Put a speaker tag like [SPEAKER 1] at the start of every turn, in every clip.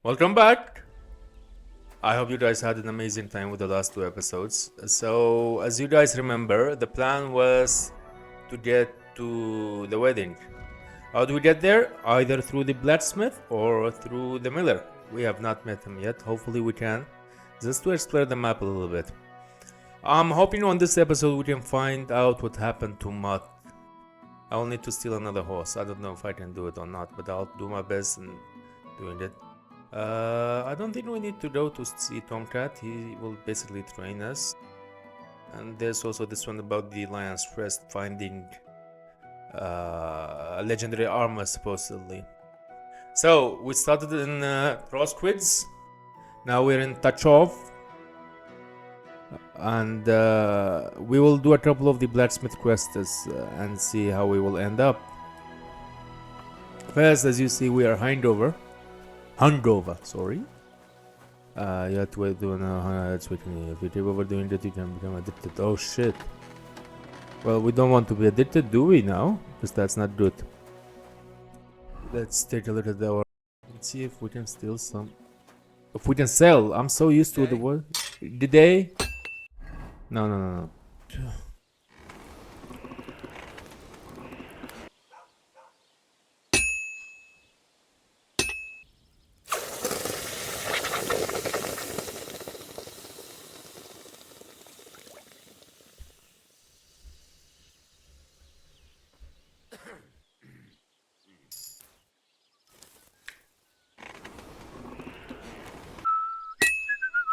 [SPEAKER 1] Welcome back. I hope you guys had an amazing time with the last two episodes. So, as you guys remember, the plan was to get to the wedding. How do we get there? Either through the blacksmith or through the miller. We have not met him yet. Hopefully, we can. Just to explore the map a little bit. I'm hoping on this episode we can find out what happened to Mutt. I'll need to steal another horse. I don't know if I can do it or not, but I'll do my best in doing it. I don't think we need to go to see Tomcat. He will basically train us. And there's also this one about the Lion's Crest finding a legendary armor supposedly. So we started in Prosquids. Now we're in Tachov. And we will do a couple of the blacksmith quests and see how we will end up. First, as you see, we are hungover, sorry. You have to wait doing it's waiting. If you keep overdoing that, you can become addicted. Oh shit. Well, we don't want to be addicted, do we now? Because that's not good. Let's take a look at our. Let's see if we can steal some. If we can sell. I'm so used to the word. Did they? No.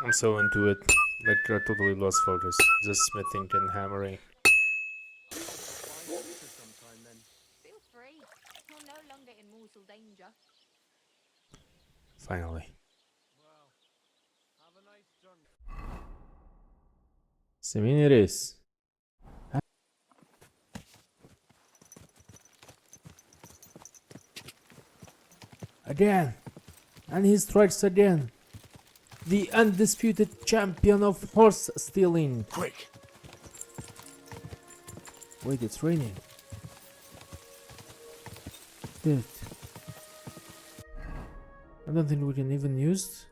[SPEAKER 1] I'm so into it. Like I totally lost focus. Just smithing and hammering.
[SPEAKER 2] Feel free. You're no longer in mortal danger.
[SPEAKER 1] Finally.
[SPEAKER 3] Well, have a nice journey.
[SPEAKER 1] Samine it is. Again. And he strikes again. The undisputed champion of horse stealing.
[SPEAKER 3] Quick!
[SPEAKER 1] Wait, it's raining. Dude. I don't think we can even use.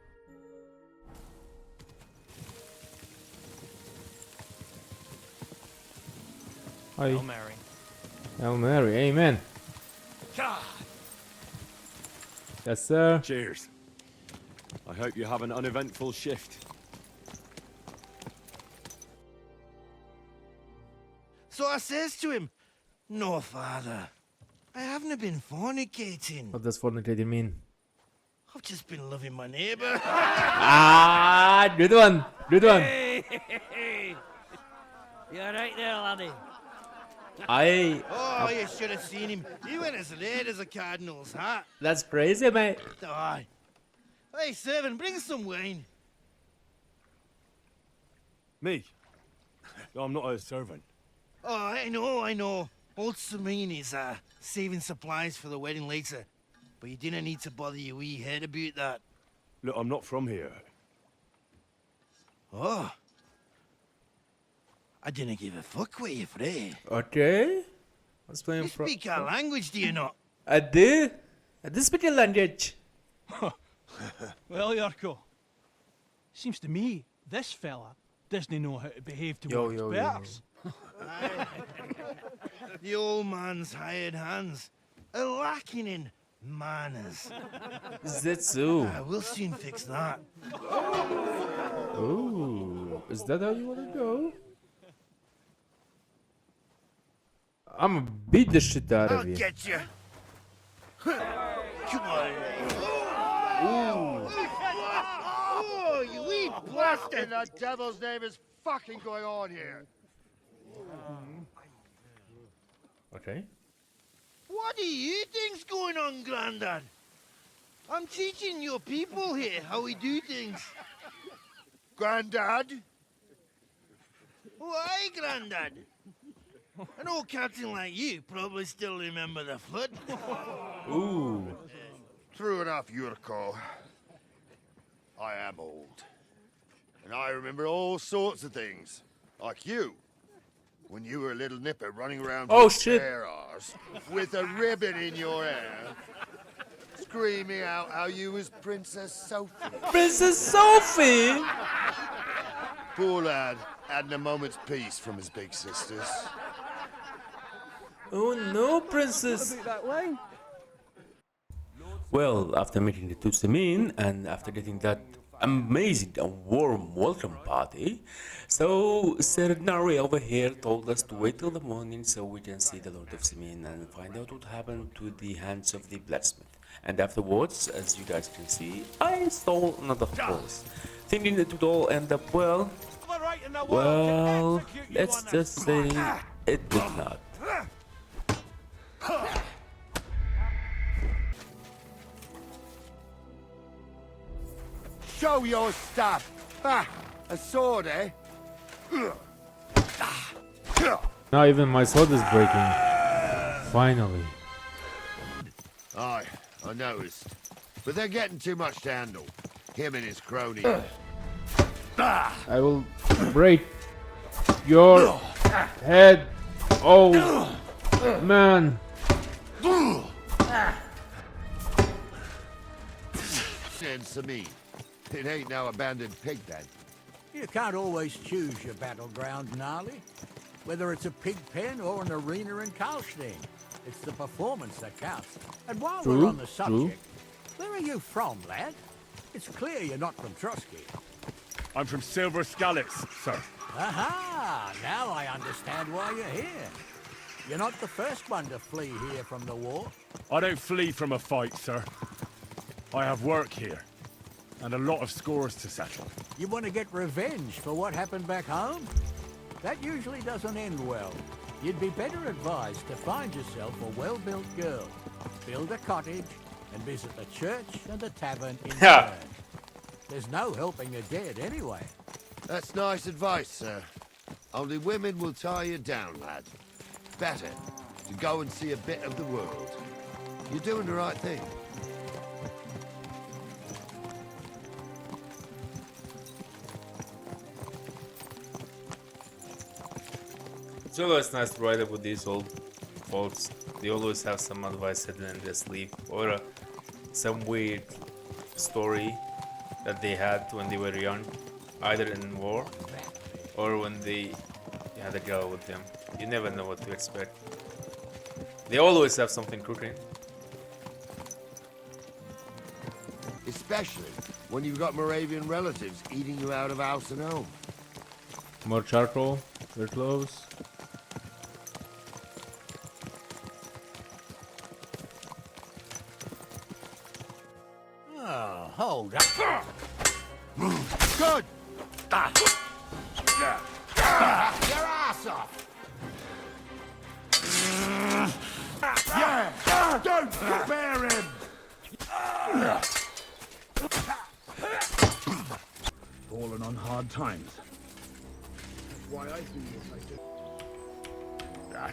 [SPEAKER 1] Hi.
[SPEAKER 3] Hail Mary.
[SPEAKER 1] Hail Mary, amen.
[SPEAKER 3] God.
[SPEAKER 1] Yes, sir.
[SPEAKER 4] Cheers. I hope you have an uneventful shift.
[SPEAKER 5] So I says to him, "No, father, I haven't been fornicating.
[SPEAKER 1] What does fornicating mean?
[SPEAKER 5] I've just been loving my neighbour."
[SPEAKER 1] Ah, good one. Good one.
[SPEAKER 6] Hey, you're right there, laddie.
[SPEAKER 5] Oh, you should have seen him. He went as red as a cardinal's hat.
[SPEAKER 1] That's crazy, mate.
[SPEAKER 5] Aye. Hey, servant, bring some wine.
[SPEAKER 4] Me? No, I'm not a servant.
[SPEAKER 5] Oh, I know. Old Samine is saving supplies for the wedding later. But you didn't need to bother your wee head about that.
[SPEAKER 4] Look, I'm not from here.
[SPEAKER 5] Oh. I didn't give a fuck what you're free.
[SPEAKER 1] Okay. Let's play
[SPEAKER 5] You
[SPEAKER 1] in front.
[SPEAKER 5] speak our language, do you not?
[SPEAKER 1] I do. I do speak a language.
[SPEAKER 3] Well, Yarko. Seems to me this fella doesn't know how to behave towards
[SPEAKER 1] yo.
[SPEAKER 3] bears.
[SPEAKER 5] The old man's hired hands are lacking in manners.
[SPEAKER 1] Zetsu.
[SPEAKER 5] We'll soon fix that.
[SPEAKER 1] Ooh. Is that how you want to go? I'm gonna beat the shit out
[SPEAKER 5] I'll
[SPEAKER 1] of you.
[SPEAKER 5] get you. Come on. Oh, you wee
[SPEAKER 7] What in
[SPEAKER 5] bastard!
[SPEAKER 7] the devil's name is fucking going on here?
[SPEAKER 1] Okay.
[SPEAKER 5] What do you think's going on, Grandad? I'm teaching your people here how we do things.
[SPEAKER 7] Grandad?
[SPEAKER 5] Why, Grandad? An old captain like you probably still remember the flood.
[SPEAKER 1] Ooh.
[SPEAKER 7] True enough, Yurko. I am old. And I remember all sorts of things. Like you. when you were a little nipper running around
[SPEAKER 1] Oh,
[SPEAKER 7] with
[SPEAKER 1] shit.
[SPEAKER 7] bare arse, with a ribbon in your hair, screaming out how you was Princess Sophie.
[SPEAKER 1] Princess Sophie!
[SPEAKER 7] Poor lad hadn't a moment's peace from his big sisters.
[SPEAKER 1] Oh no, princess! Well, after meeting the two Samine and after getting that amazing and warm welcome party, so Serenari over here told us to wait till the morning so we can see the Lord of Samine and find out what happened to the hands of the blacksmith. And afterwards, as you guys can see, I stole another horse, thinking it would all end up well. Well, let's just say it did not.
[SPEAKER 7] Show your stuff! Ah, a sword, eh?
[SPEAKER 1] Now even my sword is breaking. Finally.
[SPEAKER 7] Aye, I noticed. But they're getting too much to handle. Him and his crony.
[SPEAKER 1] I will break your head, oh man.
[SPEAKER 7] And Samine. It ain't no abandoned pig then.
[SPEAKER 8] You can't always choose your battleground, Gnarly. Whether it's a pig pen or an arena in Karlstein, it's the performance that counts. And while
[SPEAKER 1] True,
[SPEAKER 8] we're on the
[SPEAKER 1] true.
[SPEAKER 8] subject, where are you from, lad? It's clear you're not from Trotsky.
[SPEAKER 4] I'm from Silver Scallops, sir.
[SPEAKER 8] Aha! Now I understand why you're here. You're not the first one to flee here from the war.
[SPEAKER 4] I don't flee from a fight, sir. I have work here, and a lot of scores to settle.
[SPEAKER 8] You want to get revenge for what happened back home? That usually doesn't end well. You'd be better advised to find yourself a well-built girl, build a cottage, and visit the church and the tavern in
[SPEAKER 1] Yeah.
[SPEAKER 8] turn. There's no helping the dead anyway.
[SPEAKER 7] That's nice advice, sir. Only women will tie you down, lad. Better to go and see a bit of the world. You're doing the right thing.
[SPEAKER 1] It's always nice to ride up with these old folks. They always have some advice hidden in their sleeve or some weird story that they had when they were young, either in war or when they had a girl with them. You never know what to expect. They always have something cooking.
[SPEAKER 7] Especially when you've got Moravian relatives eating you out of house and home.
[SPEAKER 1] More charcoal, we're close.
[SPEAKER 8] Oh, hold up.
[SPEAKER 7] Good!
[SPEAKER 8] Your ass off!
[SPEAKER 7] Yeah! Don't spare him!
[SPEAKER 9] Fallen on hard times.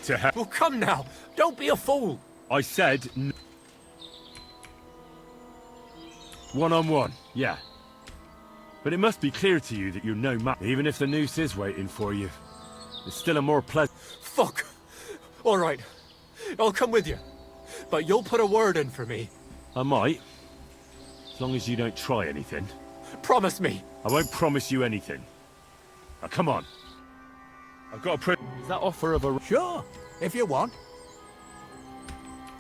[SPEAKER 4] To hell.
[SPEAKER 6] Well, come now. Don't be a fool.
[SPEAKER 4] I said one-on-one, yeah. But it must be clear to you that you're no match. Even if the noose is waiting for you, it's still a more pleasant...
[SPEAKER 6] Fuck. All right. I'll come with you. But you'll put a word in for me.
[SPEAKER 4] I might. As long as you don't try anything.
[SPEAKER 6] Promise me.
[SPEAKER 4] I won't promise you anything. Now, come on. I've got a Is that offer of a...
[SPEAKER 8] Sure, if you want.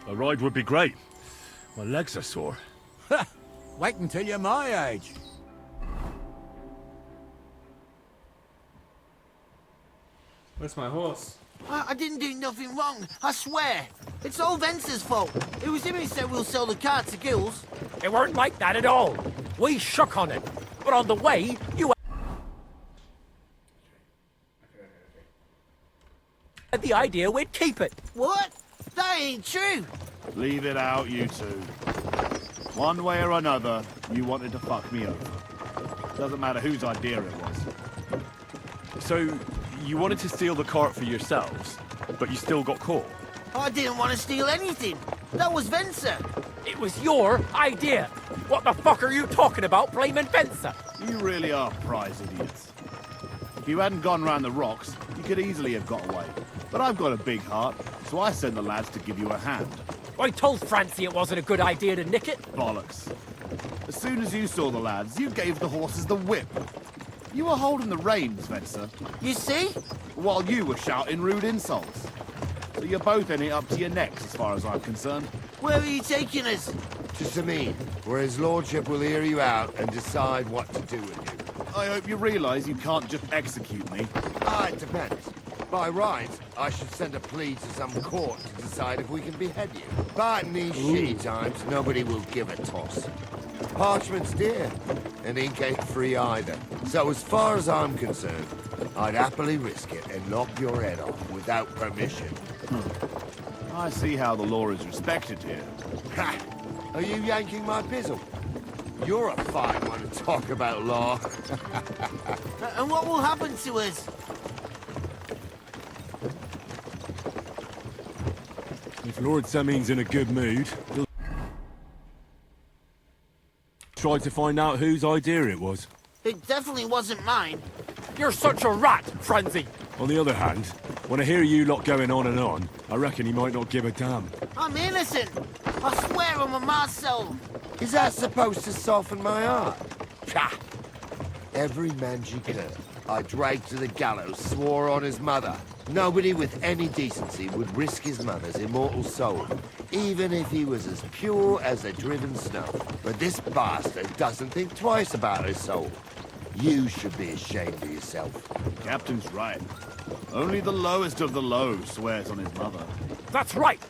[SPEAKER 4] A ride would be great. My legs are sore.
[SPEAKER 8] Wait until you're my age.
[SPEAKER 1] Where's my horse?
[SPEAKER 5] I didn't do nothing wrong, I swear. It's all Vence's fault. It was him who said we'll sell the car to Gills.
[SPEAKER 6] It weren't like that at all. We shook on it. But on the way, you had the idea we'd keep it.
[SPEAKER 5] What? That ain't true.
[SPEAKER 9] Leave it out, you two. One way or another, you wanted to fuck me over. Doesn't matter whose idea it was.
[SPEAKER 4] So, you wanted to steal the cart for yourselves, but you still got caught?
[SPEAKER 5] I didn't want to steal anything. That was Vencer.
[SPEAKER 6] It was your idea. What the fuck are you talking about, blaming Vencer?
[SPEAKER 9] You really are prize idiots. If you hadn't gone round the rocks, you You could easily have got away. But I've got a big heart, so I sent the lads to give you a hand.
[SPEAKER 6] I told Francie it wasn't a good idea to nick it.
[SPEAKER 9] Bollocks. As soon as you saw the lads, you gave the horses the whip. You were holding the reins, Venser,
[SPEAKER 5] You see?
[SPEAKER 9] while you were shouting rude insults. So you're both in it up to your necks, as far as I'm concerned.
[SPEAKER 5] Where are you taking us?
[SPEAKER 7] To Samine, where his lordship will hear you out and decide what to do with you.
[SPEAKER 9] I hope you realise you can't just execute me.
[SPEAKER 7] Ah, it depends. By right, I should send a plea to some court to decide if we can behead you. But in these shitty times, nobody will give a toss. Parchment's dear, and ink ain't free either. So as far as I'm concerned, I'd happily risk it and knock your head off without permission.
[SPEAKER 9] I see how the law is respected here.
[SPEAKER 7] Ha! Are you yanking my pizzle? You're a fine one to talk about law.
[SPEAKER 5] And what will happen to us?
[SPEAKER 4] If Lord Samine's in a good mood, he'll try to find out whose idea it was.
[SPEAKER 5] It definitely wasn't mine.
[SPEAKER 6] You're such a rat, Francie.
[SPEAKER 4] On the other hand, when I hear you lot going on and on, I reckon he might not give a damn.
[SPEAKER 5] I'm innocent. I swear on my soul.
[SPEAKER 7] Is that supposed to soften my heart? Pah! Every man she could, I dragged to the gallows, swore on his mother. Nobody with any decency would risk his mother's immortal soul, even if he was as pure as a driven snow. But this bastard doesn't think twice about his soul. You should be ashamed of yourself.
[SPEAKER 9] Captain's right. Only the lowest of the low swears on his mother.
[SPEAKER 6] That's right.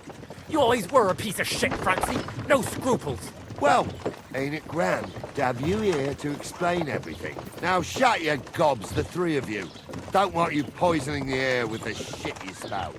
[SPEAKER 6] You always were a piece of shit, Francie. No scruples.
[SPEAKER 7] Well, ain't it grand to have you here to explain everything? Now shut your gobs, the three of you. Don't want you poisoning the air with the shit you spout.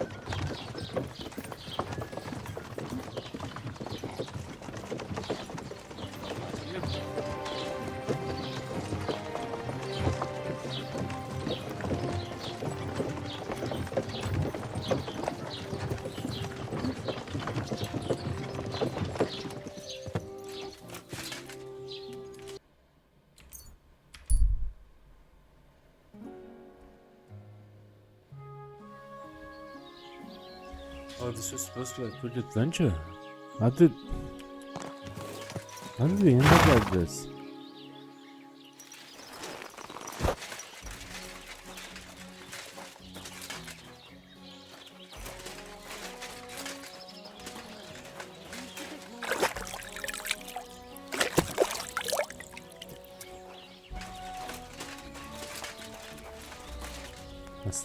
[SPEAKER 1] Oh, this was supposed to be a quick adventure. How did we end up like this?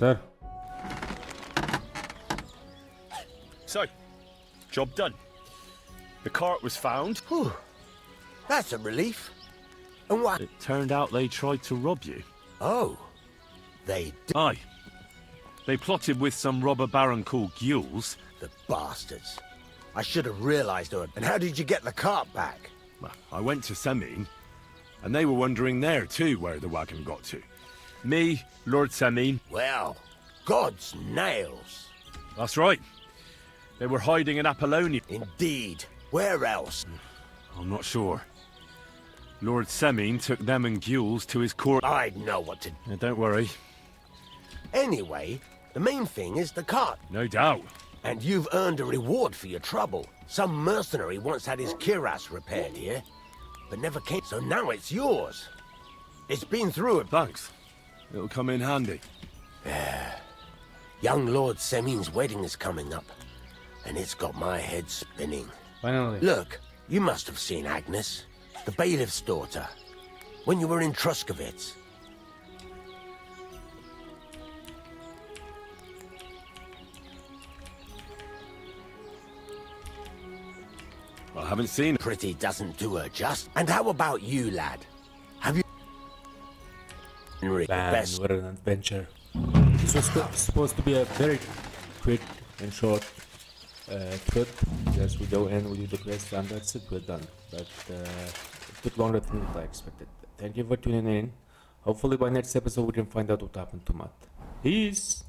[SPEAKER 1] Master.
[SPEAKER 4] So, job done. The cart was found.
[SPEAKER 8] Whew. That's a relief. And what?
[SPEAKER 4] It turned out they tried to rob you.
[SPEAKER 8] Oh, they did.
[SPEAKER 4] Aye. They plotted with some robber baron called Gules.
[SPEAKER 8] The bastards. I should have realized it. And how did you get the cart back?
[SPEAKER 4] Well, I went to Samine, and they were wondering there too where the wagon got to. Me, Lord Samine.
[SPEAKER 8] Well, God's nails.
[SPEAKER 4] That's right. They were hiding in Apollonia.
[SPEAKER 8] Indeed. Where else?
[SPEAKER 4] I'm not sure. Lord Samine took them and Gules to his court.
[SPEAKER 8] I know what to...
[SPEAKER 4] Now, don't worry.
[SPEAKER 8] Anyway, the main thing is the cart.
[SPEAKER 4] No doubt.
[SPEAKER 8] And you've earned a reward for your trouble. Some mercenary once had his cuirass repaired here, but never came, so now it's yours. It's been through it.
[SPEAKER 4] Thanks. It'll come in handy.
[SPEAKER 8] Young Lord Semine's wedding is coming up, and it's got my head spinning.
[SPEAKER 1] Finally.
[SPEAKER 8] Look, you must have seen Agnes, the bailiff's daughter, when you were in Truskovitz.
[SPEAKER 4] I haven't seen it.
[SPEAKER 8] Pretty doesn't do her just. And how about you, lad? Have you...
[SPEAKER 1] Man, what an adventure. This was supposed to be a very quick and short trip. Just we go in, we do the quest, and that's it, we're done. But it took longer than I expected. Thank you for tuning in. Hopefully by next episode we can find out what happened to Matt. Peace!